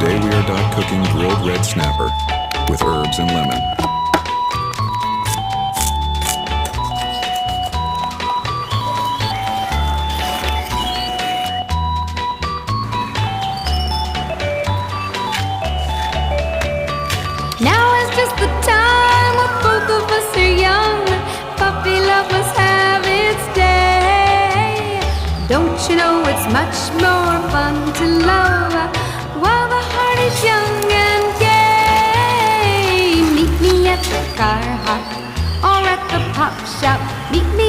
Today we are dot cooking grilled red snapper with herbs and lemon. Now is just the time when both of us are young. Puppy love must have its day. Don't you know it's much more fun to love while the heart is young and gay? Meet me at the car hop or at the pop shop. Meet me